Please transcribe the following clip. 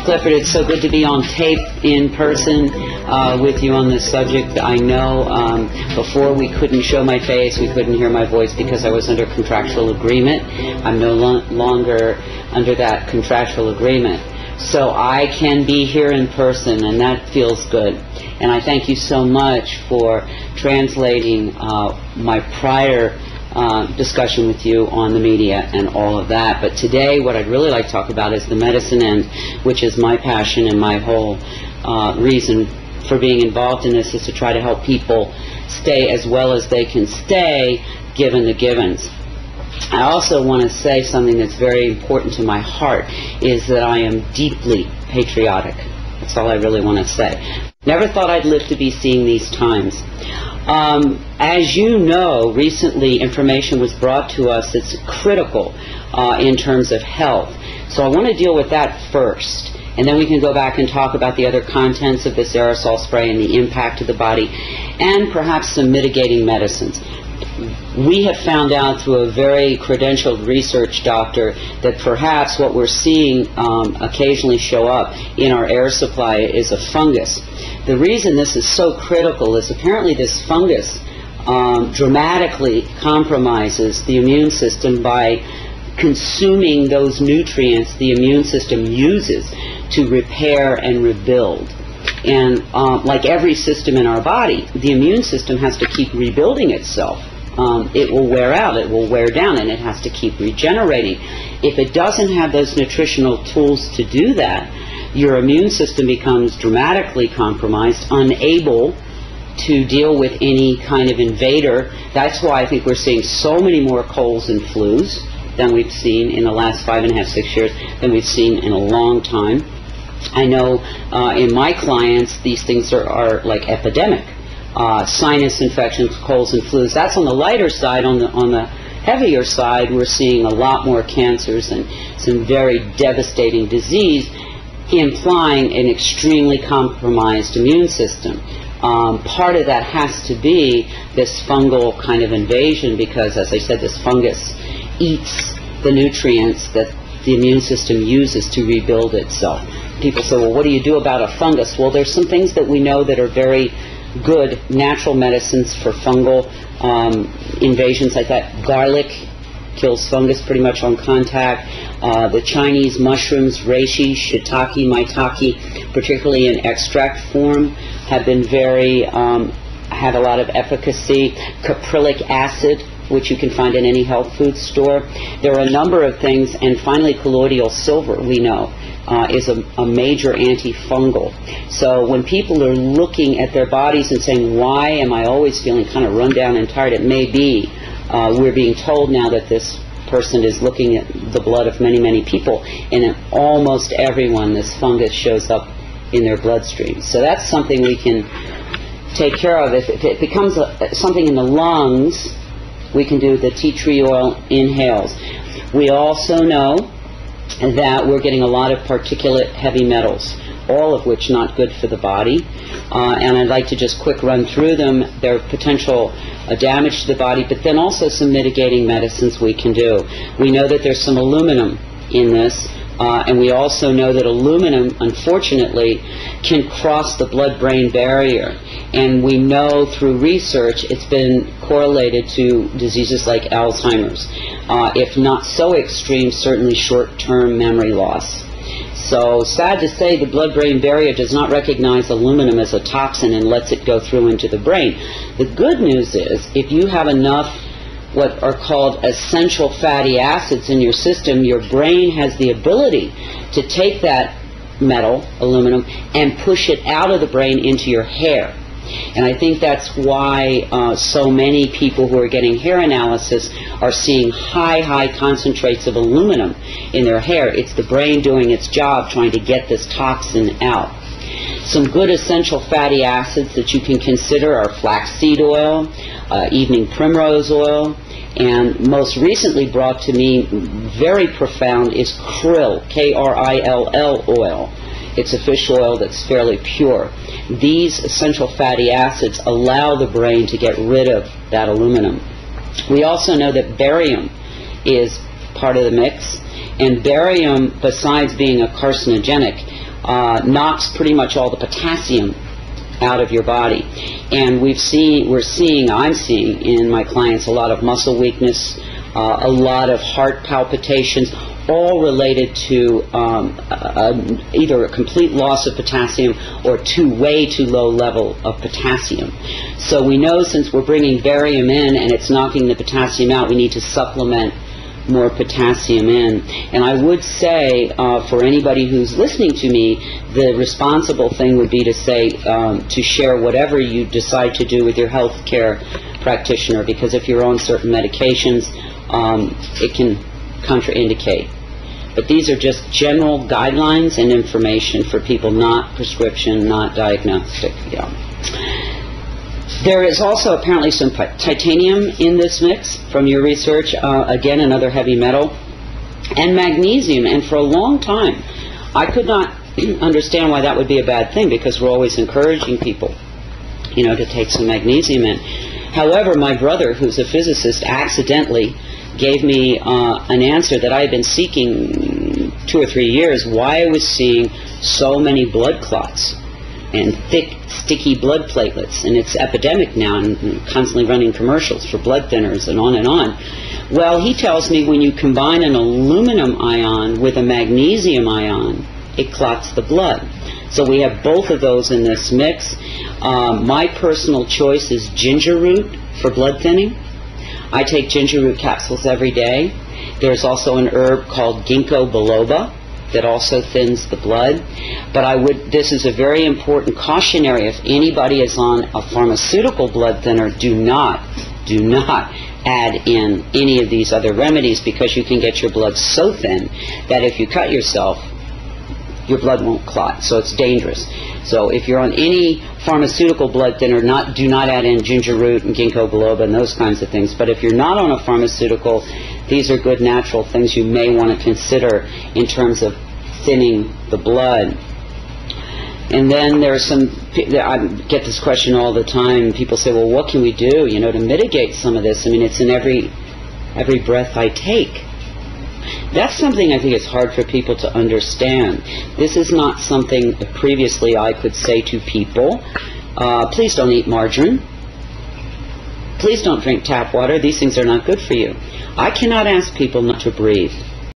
Clifford, it's so good to be on tape in person with you on this subject. I know before we couldn't show my face, we couldn't hear my voice because I was under contractual agreement. I'm no longer under that contractual agreement. So I can be here in person, and that feels good. And I thank you so much for translating my prior discussion with you on the media and all of that. But today what I'd really like to talk about is the medicine end, which is my passion, and my whole reason for being involved in this is to try to help people stay as well as they can stay given the givens. I also want to say something that's very important to my heart, is that I am deeply patriotic. That's all I really want to say. Never thought I'd live to be seeing these times. As you know, recently information was brought to us that's critical in terms of health. So I want to deal with that first, and then we can go back and talk about the other contents of this aerosol spray and the impact of the body, and perhaps some mitigating medicines. We have found out through a very credentialed research doctor that perhaps what we're seeing occasionally show up in our air supply is a fungus. The reason this is so critical is apparently this fungus dramatically compromises the immune system by consuming those nutrients the immune system uses to repair and rebuild. And like every system in our body, the immune system has to keep rebuilding itself. It will wear out, it will wear down, and it has to keep regenerating. If it doesn't have those nutritional tools to do that, your immune system becomes dramatically compromised, unable to deal with any kind of invader. That's why I think we're seeing so many more colds and flus than we've seen in the last 5.5, 6 years, than we've seen in a long time. I know in my clients, these things are like epidemic. Sinus infections, colds and flus. That's on the lighter side. On the heavier side, we're seeing a lot more cancers and some very devastating disease, implying an extremely compromised immune system. Part of that has to be this fungal kind of invasion, because, as I said, this fungus eats the nutrients that the immune system uses to rebuild itself. People say, well, what do you do about a fungus? Well, there's some things that we know that are very good natural medicines for fungal invasions like that. Garlic kills fungus pretty much on contact. The Chinese mushrooms, reishi, shiitake, maitake, particularly in extract form, have been have a lot of efficacy. Caprylic acid, which you can find in any health food store. There are a number of things, and finally colloidal silver, we know, is a major antifungal. So when people are looking at their bodies and saying, why am I always feeling kind of run down and tired, it may be we're being told now that this person is looking at the blood of many, many people, and in almost everyone this fungus shows up in their bloodstream. So that's something we can take care of. If it becomes something in the lungs, we can do the tea tree oil inhales. We also know that we're getting a lot of particulate heavy metals, all of which not good for the body. And I'd like to just quick run through them. There are potential damage to the body, but then also some mitigating medicines we can do. We know that there's some aluminum in this, and we also know that aluminum, unfortunately, can cross the blood-brain barrier. And we know through research it's been correlated to diseases like Alzheimer's. If not so extreme, certainly short-term memory loss. So sad to say, the blood-brain barrier does not recognize aluminum as a toxin and lets it go through into the brain. The good news is, if you have enough what are called essential fatty acids in your system, your brain has the ability to take that metal, aluminum, and push it out of the brain into your hair. And I think that's why so many people who are getting hair analysis are seeing high concentrates of aluminum in their hair. It's the brain doing its job, trying to get this toxin out. Some good essential fatty acids that you can consider are flaxseed oil, evening primrose oil, and most recently brought to me very profound is krill, K-R-I-L-L oil. It's a fish oil that's fairly pure. These essential fatty acids allow the brain to get rid of that aluminum. We also know that barium is part of the mix, and barium, besides being a carcinogenic, knocks pretty much all the potassium out of your body. And I'm seeing in my clients a lot of muscle weakness, a lot of heart palpitations, all related to either a complete loss of potassium or way too low level of potassium. So we know, since we're bringing barium in and it's knocking the potassium out, we need to supplement more potassium in. And I would say, for anybody who's listening to me, the responsible thing would be to say, to share whatever you decide to do with your health care practitioner, because if you're on certain medications, it can contraindicate. But these are just general guidelines and information for people, not prescription, not diagnostic. Yeah. There is also apparently some titanium in this mix from your research, again, another heavy metal, and magnesium. And for a long time, I could not understand why that would be a bad thing, because we're always encouraging people, to take some magnesium in. However, my brother, who's a physicist, accidentally gave me an answer that I had been seeking 2 or 3 years, why I was seeing so many blood clots and thick, sticky blood platelets. And it's epidemic now, and constantly running commercials for blood thinners and on and on. Well, he tells me when you combine an aluminum ion with a magnesium ion, it clots the blood. So we have both of those in this mix. My personal choice is ginger root for blood thinning. I take ginger root capsules every day. There's also an herb called ginkgo biloba that also thins the blood. But this is a very important cautionary. If anybody is on a pharmaceutical blood thinner, do not add in any of these other remedies, because you can get your blood so thin that if you cut yourself, your blood won't clot. So it's dangerous. So if you're on any pharmaceutical blood thinner, do not add in ginger root and ginkgo biloba and those kinds of things. But if you're not on a pharmaceutical, these are good natural things you may want to consider in terms of thinning the blood. And then there are I get this question all the time. People say, well, what can we do, to mitigate some of this? I mean, it's in every breath I take. That's something I think is hard for people to understand. This is not something that previously I could say to people. Please don't eat margarine. Please don't drink tap water. These things are not good for you. I cannot ask people not to breathe.